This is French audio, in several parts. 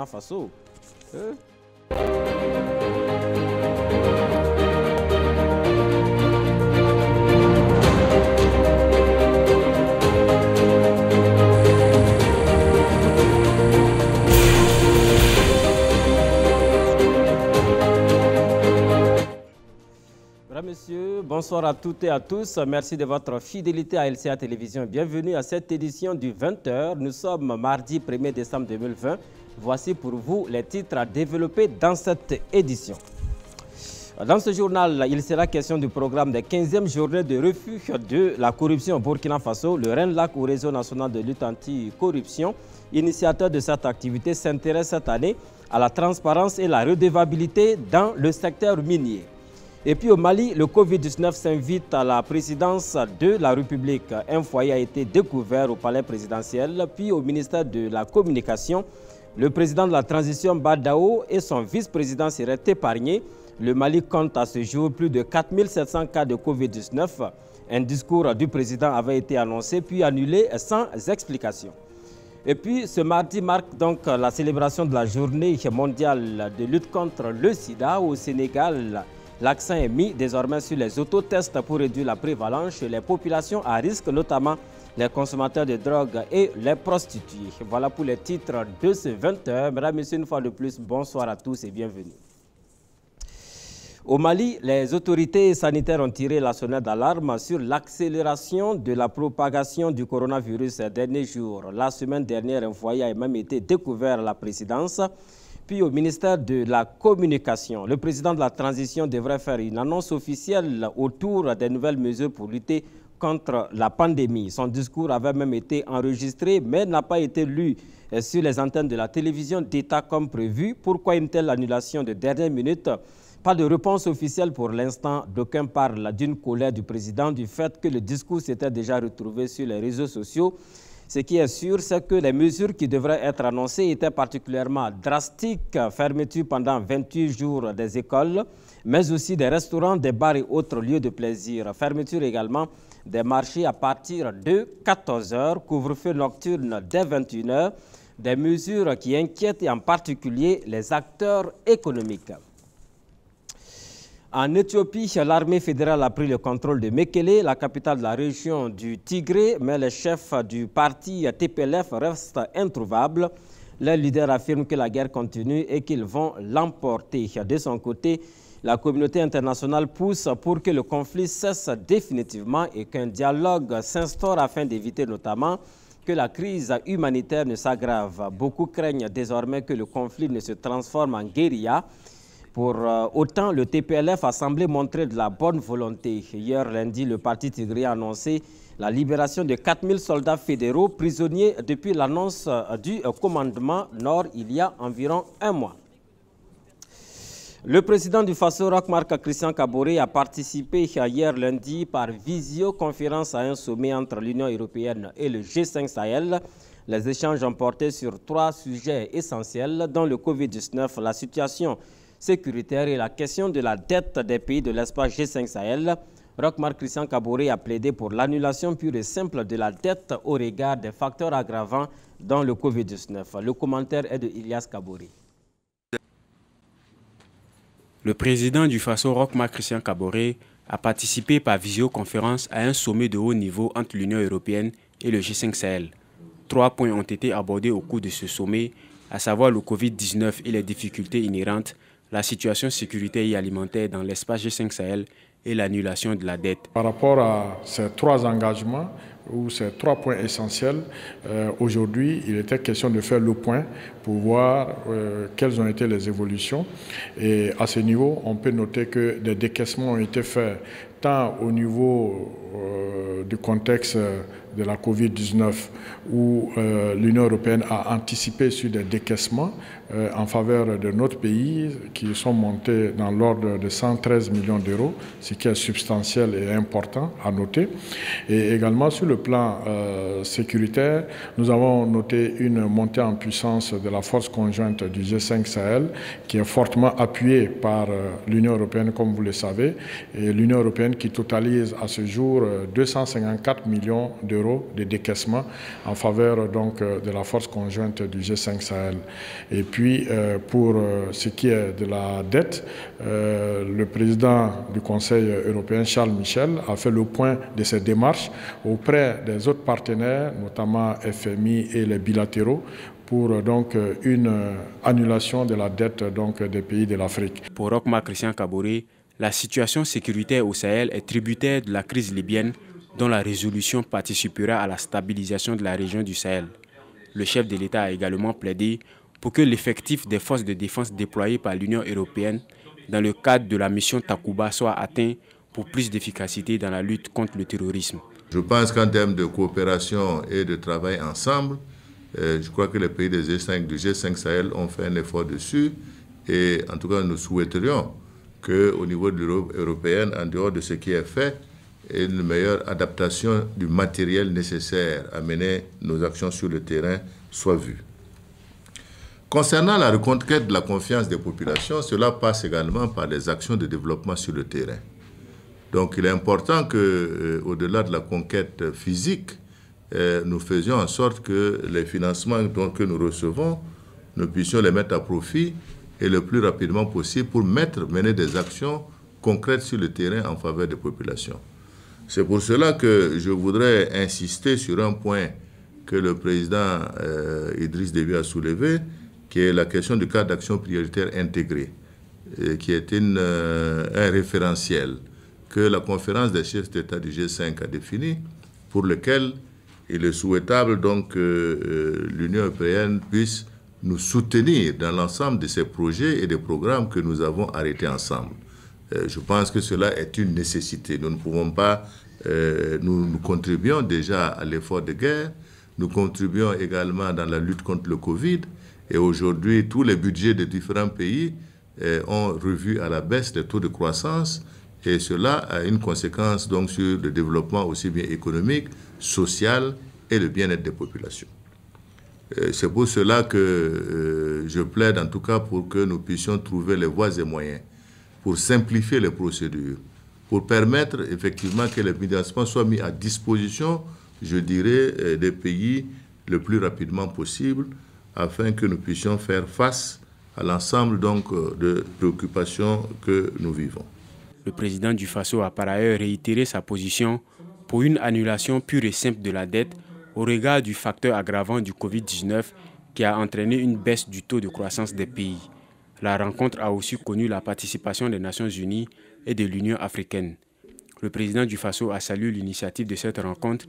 Faso. Mesdames, Messieurs, bonsoir à toutes et à tous. Merci de votre fidélité à LCA Télévision. Bienvenue à cette édition du 20h. Nous sommes mardi 1er décembre 2020. Voici pour vous les titres à développer dans cette édition. Dans ce journal, il sera question du programme des 15e journées de refuge de la corruption au Burkina Faso. Le RENLAC, au réseau national de lutte anti-corruption, initiateur de cette activité, s'intéresse cette année à la transparence et la redevabilité dans le secteur minier. Et puis au Mali, le Covid-19 s'invite à la présidence de la République. Un foyer a été découvert au palais présidentiel, puis au ministère de la Communication. Le président de la transition Badao et son vice-président seraient épargnés. Le Mali compte à ce jour plus de 4700 cas de Covid-19. Un discours du président avait été annoncé puis annulé sans explication. Et puis ce mardi marque donc la célébration de la journée mondiale de lutte contre le sida au Sénégal. L'accent est mis désormais sur les autotests pour réduire la prévalence chez les populations à risque, notamment les consommateurs de drogue et les prostituées. Voilà pour les titres de ce 20h. Mesdames, Messieurs, une fois de plus, bonsoir à tous et bienvenue. Au Mali, les autorités sanitaires ont tiré la sonnette d'alarme sur l'accélération de la propagation du coronavirus ces derniers jours. La semaine dernière, un foyer a même été découvert à la présidence. Puis au ministère de la Communication, le président de la transition devrait faire une annonce officielle autour des nouvelles mesures pour lutter contre la pandémie. Son discours avait même été enregistré, mais n'a pas été lu sur les antennes de la télévision d'État comme prévu. Pourquoi une telle annulation de dernière minute? Pas de réponse officielle pour l'instant. D'aucuns parlent d'une colère du président du fait que le discours s'était déjà retrouvé sur les réseaux sociaux. Ce qui est sûr, c'est que les mesures qui devraient être annoncées étaient particulièrement drastiques. Fermeture pendant 28 jours des écoles, mais aussi des restaurants, des bars et autres lieux de plaisir. Fermeture également des marchés à partir de 14 h, couvre-feu nocturne dès 21 h. Des mesures qui inquiètent et en particulier les acteurs économiques. En Éthiopie, l'armée fédérale a pris le contrôle de Mekele, la capitale de la région du Tigré, mais les chefs du parti TPLF restent introuvables. Les leaders affirment que la guerre continue et qu'ils vont l'emporter. De son côté, la communauté internationale pousse pour que le conflit cesse définitivement et qu'un dialogue s'instaure afin d'éviter notamment que la crise humanitaire ne s'aggrave. Beaucoup craignent désormais que le conflit ne se transforme en guérilla. Pour autant, le TPLF a semblé montrer de la bonne volonté. Hier lundi, le parti tigré a annoncé la libération de 4000 soldats fédéraux prisonniers depuis l'annonce du commandement Nord il y a environ un mois. Le président du Faso, Roch Marc Christian Kaboré, a participé hier lundi par visioconférence à un sommet entre l'Union européenne et le G5 Sahel. Les échanges ont porté sur 3 sujets essentiels, dont le Covid-19, la situation sécuritaire et la question de la dette des pays de l'espace G5 Sahel. Roch Marc Christian Kaboré a plaidé pour l'annulation pure et simple de la dette au regard des facteurs aggravants dans le Covid-19. Le commentaire est de Ilyas Kaboré. Le président du Faso, Roch Marc Christian Kaboré, a participé par visioconférence à un sommet de haut niveau entre l'Union européenne et le G5 Sahel. 3 points ont été abordés au cours de ce sommet, à savoir le Covid-19 et les difficultés inhérentes, la situation sécuritaire et alimentaire dans l'espace G5 Sahel et l'annulation de la dette. Par rapport à ces 3 engagements ou ces 3 points essentiels, aujourd'hui, il était question de faire le point pour voir quelles ont été les évolutions. Et à ce niveau, on peut noter que des décaissements ont été faits tant au niveau du contexte de la Covid-19 où l'Union européenne a anticipé sur des décaissements en faveur de notre pays qui sont montés dans l'ordre de 113 millions d'euros, ce qui est substantiel et important à noter. Et également sur le plan sécuritaire, nous avons noté une montée en puissance de la force conjointe du G5 Sahel qui est fortement appuyée par l'Union européenne, comme vous le savez, et l'Union européenne qui totalise à ce jour 254 millions d'euros d'euros de décaissement en faveur donc, de la force conjointe du G5 Sahel. Et puis, pour ce qui est de la dette, le président du Conseil européen, Charles Michel, a fait le point de ces démarches auprès des autres partenaires, notamment FMI et les bilatéraux, pour donc une annulation de la dette donc, des pays de l'Afrique. Pour Roch-Marc Christian Kaboré, la situation sécuritaire au Sahel est tributaire de la crise libyenne dont la résolution participera à la stabilisation de la région du Sahel. Le chef de l'État a également plaidé pour que l'effectif des forces de défense déployées par l'Union européenne dans le cadre de la mission Takuba soit atteint pour plus d'efficacité dans la lutte contre le terrorisme. Je pense qu'en termes de coopération et de travail ensemble, je crois que les pays du G5 Sahel ont fait un effort dessus et en tout cas nous souhaiterions qu'au niveau de l'Europe européenne, en dehors de ce qui est fait, une meilleure adaptation du matériel nécessaire à mener nos actions sur le terrain soit vue. Concernant la reconquête de la confiance des populations, cela passe également par des actions de développement sur le terrain. Donc il est important qu'au-delà de la conquête physique, nous faisions en sorte que les financements que nous recevons, nous puissions les mettre à profit et le plus rapidement possible pour mener des actions concrètes sur le terrain en faveur des populations. C'est pour cela que je voudrais insister sur un point que le président Idriss Déby a soulevé, qui est la question du cadre d'action prioritaire intégré, qui est un référentiel que la conférence des chefs d'État du G5 a défini, pour lequel il est souhaitable donc que l'Union européenne puisse nous soutenir dans l'ensemble de ces projets et des programmes que nous avons arrêtés ensemble. Je pense que cela est une nécessité. Nous ne pouvons pas... nous contribuons déjà à l'effort de guerre, nous contribuons également dans la lutte contre le Covid, et aujourd'hui, tous les budgets des différents pays ont revu à la baisse les taux de croissance, et cela a une conséquence donc sur le développement aussi bien économique, social et le bien-être des populations. C'est pour cela que je plaide en tout cas pour que nous puissions trouver les voies et moyens pour simplifier les procédures, pour permettre effectivement que les financements soient mis à disposition, je dirais, des pays le plus rapidement possible, afin que nous puissions faire face à l'ensemble donc de préoccupations que nous vivons. Le président du Faso a par ailleurs réitéré sa position pour une annulation pure et simple de la dette au regard du facteur aggravant du Covid-19 qui a entraîné une baisse du taux de croissance des pays. La rencontre a aussi connu la participation des Nations Unies et de l'Union africaine. Le président du Faso a salué l'initiative de cette rencontre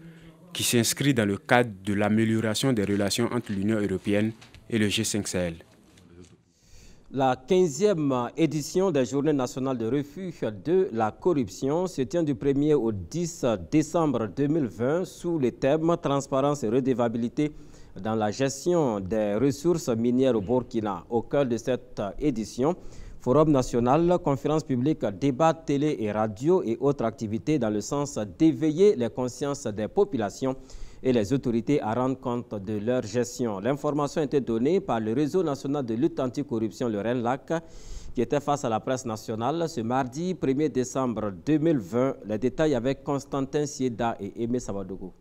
qui s'inscrit dans le cadre de l'amélioration des relations entre l'Union européenne et le G5 Sahel. La 15e édition des Journées nationales de refuge de la corruption se tient du 1er au 10 décembre 2020 sous le thème « Transparence et redevabilité dans la gestion des ressources minières au Burkina ». Au cœur de cette édition, Forum national, conférences publiques, débats télé et radio et autres activités dans le sens d'éveiller les consciences des populations et les autorités à rendre compte de leur gestion. L'information a été donnée par le Réseau national de lutte anticorruption, le RENLAC, qui était face à la presse nationale ce mardi 1er décembre 2020. Les détails avec Constantin Sieda et Aimé Savadogo.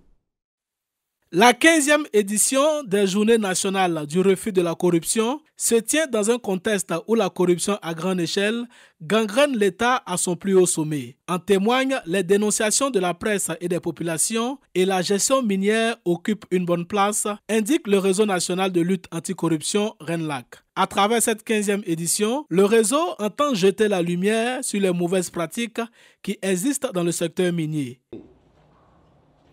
La 15e édition des Journées nationales du refus de la corruption se tient dans un contexte où la corruption à grande échelle gangrène l'État à son plus haut sommet. En témoignent les dénonciations de la presse et des populations et la gestion minière occupe une bonne place, indique le Réseau national de lutte anticorruption RENLAC. À travers cette 15e édition, le réseau entend jeter la lumière sur les mauvaises pratiques qui existent dans le secteur minier.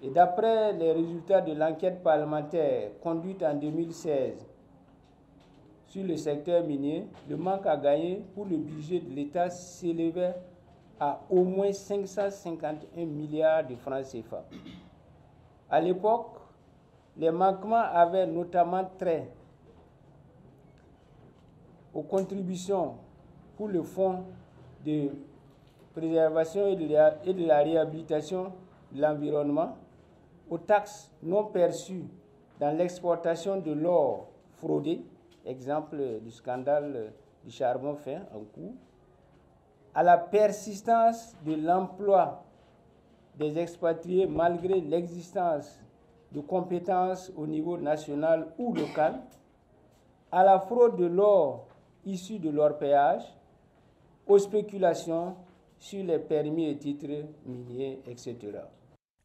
Et d'après les résultats de l'enquête parlementaire conduite en 2016 sur le secteur minier, le manque à gagner pour le budget de l'État s'élevait à au moins 551 milliards de francs CFA. À l'époque, les manquements avaient notamment trait aux contributions pour le fonds de préservation et de la réhabilitation de l'environnement, aux taxes non perçues dans l'exportation de l'or fraudé, exemple du scandale du charbon fin en cours, à la persistance de l'emploi des expatriés malgré l'existence de compétences au niveau national ou local, à la fraude de l'or issu de l'orpaillage, aux spéculations sur les permis et titres miniers, etc.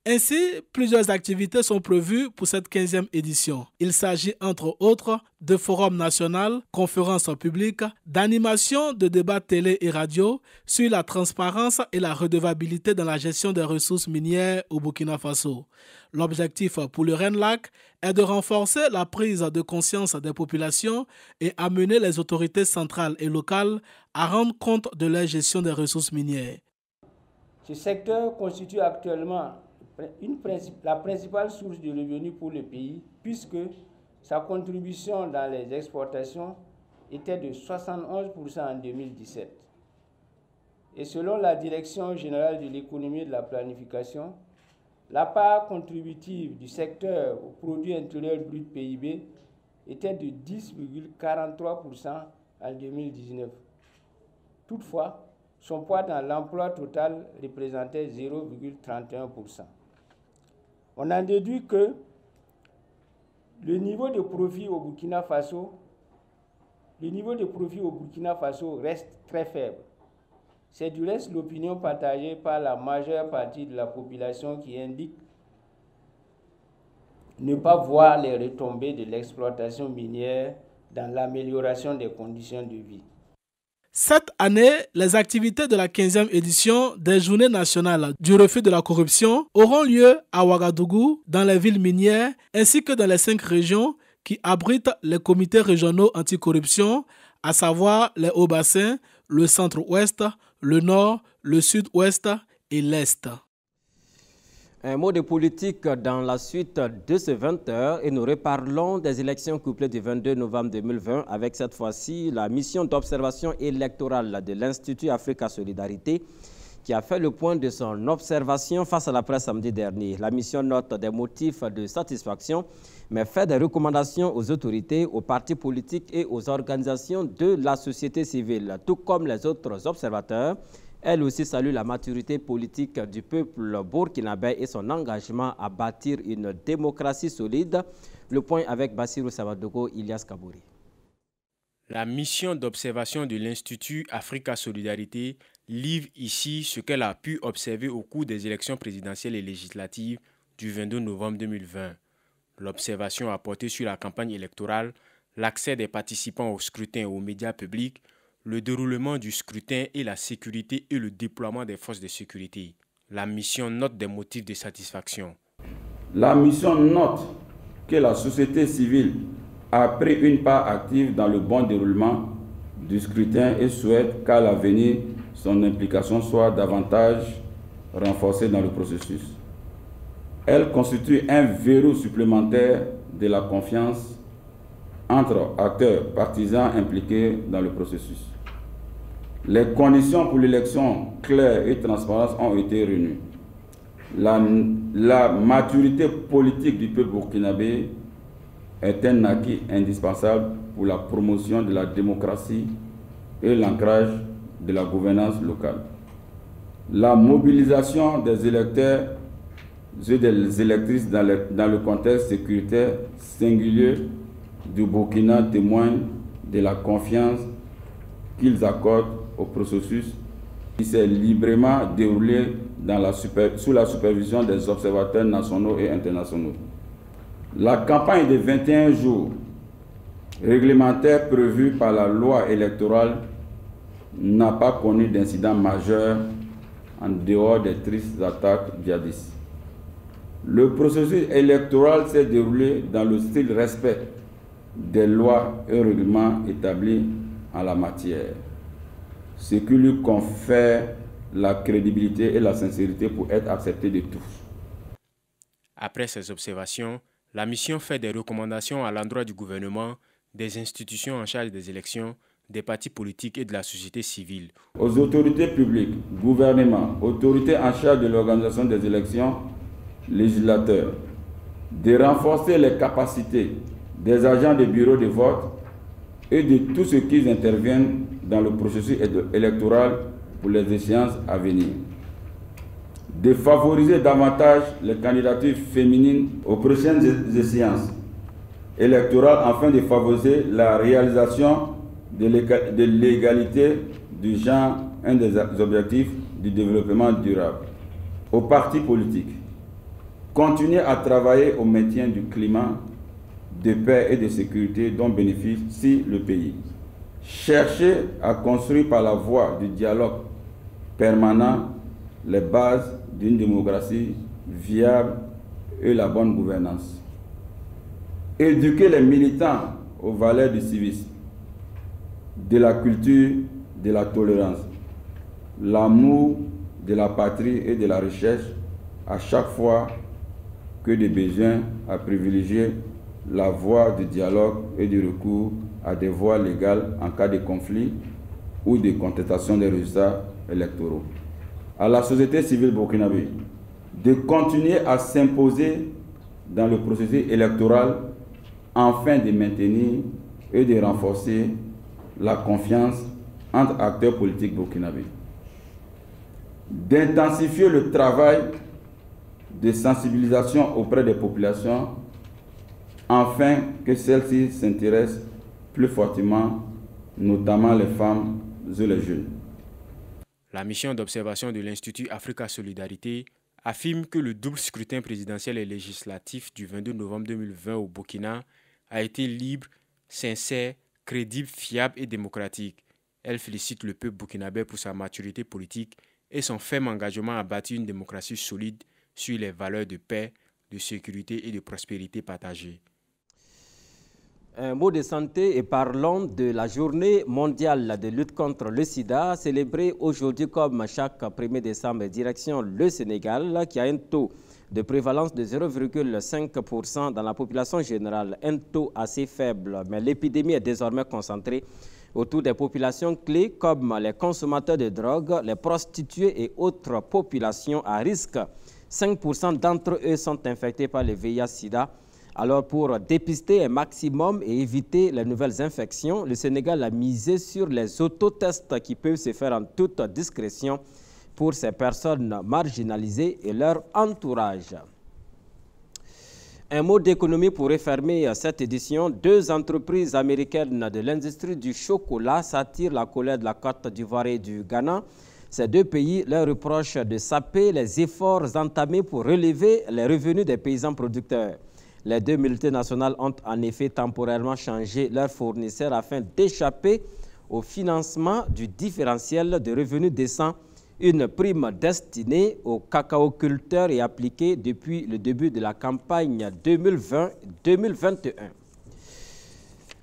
Ainsi, plusieurs activités sont prévues pour cette 15e édition. Il s'agit entre autres de forums nationaux, conférences publiques, d'animations de débats télé et radio sur la transparence et la redevabilité dans la gestion des ressources minières au Burkina Faso. L'objectif pour le RENLAC est de renforcer la prise de conscience des populations et amener les autorités centrales et locales à rendre compte de la gestion des ressources minières. Ce secteur constitue actuellement la principale source de revenus pour le pays, puisque sa contribution dans les exportations était de 71% en 2017. Et selon la Direction générale de l'économie et de la planification, la part contributive du secteur au produit intérieur brut PIB était de 10,43% en 2019. Toutefois, son poids dans l'emploi total représentait 0,31%. On en déduit que le niveau de profit au Burkina Faso reste très faible. C'est du reste l'opinion partagée par la majeure partie de la population qui indique ne pas voir les retombées de l'exploitation minière dans l'amélioration des conditions de vie. Cette année, les activités de la 15e édition des Journées nationales du refus de la corruption auront lieu à Ouagadougou, dans les villes minières, ainsi que dans les 5 régions qui abritent les comités régionaux anticorruption, à savoir les Hauts-Bassins, le Centre-Ouest, le Nord, le Sud-Ouest et l'Est. Un mot de politique dans la suite de ce 20h et nous reparlons des élections couplées du 22 novembre 2020 avec cette fois-ci la mission d'observation électorale de l'Institut Africa Solidarité qui a fait le point de son observation face à la presse samedi dernier. La mission note des motifs de satisfaction mais fait des recommandations aux autorités, aux partis politiques et aux organisations de la société civile. Tout comme les autres observateurs, elle aussi salue la maturité politique du peuple burkinabé et son engagement à bâtir une démocratie solide. Le point avec Bassirou Savadogo, Ilyas Kabouri. La mission d'observation de l'Institut Africa Solidarité livre ici ce qu'elle a pu observer au cours des élections présidentielles et législatives du 22 novembre 2020. L'observation a porté sur la campagne électorale, l'accès des participants au scrutin et aux médias publics, le déroulement du scrutin et la sécurité et le déploiement des forces de sécurité. La mission note des motifs de satisfaction. La mission note que la société civile a pris une part active dans le bon déroulement du scrutin et souhaite qu'à l'avenir, son implication soit davantage renforcée dans le processus. Elle constitue un verrou supplémentaire de la confiance entre acteurs partisans impliqués dans le processus. Les conditions pour l'élection claire et transparente ont été réunies. La maturité politique du peuple burkinabé est un acquis indispensable pour la promotion de la démocratie et l'ancrage de la gouvernance locale. La mobilisation des électeurs et des électrices dans le contexte sécuritaire singulier du Burkina témoigne de la confiance qu'ils accordent au processus qui s'est librement déroulé sous la supervision des observateurs nationaux et internationaux. La campagne de 21 jours réglementaire prévue par la loi électorale n'a pas connu d'incident majeur en dehors des tristes attaques djihadistes. Le processus électoral s'est déroulé dans le strict respect des lois et règlements établis en la matière, ce qui lui confère la crédibilité et la sincérité pour être accepté de tous. Après ces observations, la mission fait des recommandations à l'endroit du gouvernement, des institutions en charge des élections, des partis politiques et de la société civile. Aux autorités publiques, gouvernements, autorités en charge de l'organisation des élections, législateurs, de renforcer les capacités des agents des bureaux de vote et de tous ceux qui interviennent dans le processus électoral pour les échéances à venir. de favoriser davantage les candidatures féminines aux prochaines échéances électorales afin de favoriser la réalisation de l'égalité du genre, un des objectifs du développement durable. Aux partis politiques, continuer à travailler au maintien du climat de paix et de sécurité dont bénéficie le pays. Chercher à construire par la voie du dialogue permanent les bases d'une démocratie viable et la bonne gouvernance. Éduquer les militants aux valeurs du civisme, de la culture, de la tolérance, l'amour de la patrie et de la recherche à chaque fois que des besoins à privilégier la voie du dialogue et du recours à des voies légales en cas de conflit ou de contestation des résultats électoraux. À la société civile burkinabé de continuer à s'imposer dans le processus électoral afin de maintenir et de renforcer la confiance entre acteurs politiques burkinabés. D'intensifier le travail de sensibilisation auprès des populations afin que celles-ci s'intéressent plus fortement, notamment les femmes et les jeunes. La mission d'observation de l'Institut Africa Solidarité affirme que le double scrutin présidentiel et législatif du 22 novembre 2020 au Burkina a été libre, sincère, crédible, fiable et démocratique. Elle félicite le peuple burkinabé pour sa maturité politique et son ferme engagement à bâtir une démocratie solide sur les valeurs de paix, de sécurité et de prospérité partagée. Un mot de santé et parlons de la journée mondiale de lutte contre le sida, célébrée aujourd'hui comme chaque 1er décembre, direction le Sénégal, qui a un taux de prévalence de 0,5% dans la population générale, un taux assez faible. Mais l'épidémie est désormais concentrée autour des populations clés comme les consommateurs de drogue, les prostituées et autres populations à risque. 5% d'entre eux sont infectés par le VIH-Sida. Alors, pour dépister un maximum et éviter les nouvelles infections, le Sénégal a misé sur les autotests qui peuvent se faire en toute discrétion pour ces personnes marginalisées et leur entourage. Un mot d'économie pour refermer cette édition. 2 entreprises américaines de l'industrie du chocolat s'attirent la colère de la Côte d'Ivoire et du Ghana. Ces 2 pays leur reprochent de saper les efforts entamés pour relever les revenus des paysans producteurs. Les 2 multinationales ont en effet temporairement changé leurs fournisseurs afin d'échapper au financement du différentiel de revenus décents, une prime destinée aux cacaoculteurs et appliquée depuis le début de la campagne 2020-2021.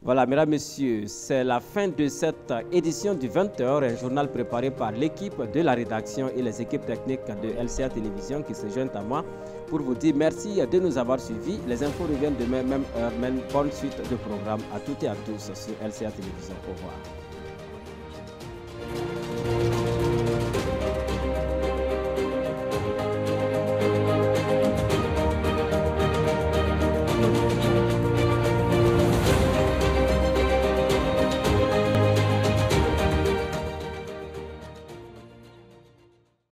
Voilà, mesdames, messieurs, c'est la fin de cette édition du 20h, un journal préparé par l'équipe de la rédaction et les équipes techniques de LCA Télévision qui se joignent à moi pour vous dire merci de nous avoir suivis. Les infos reviennent demain, même heure, même bonne suite de programme à toutes et à tous sur LCA Télévision. Au revoir.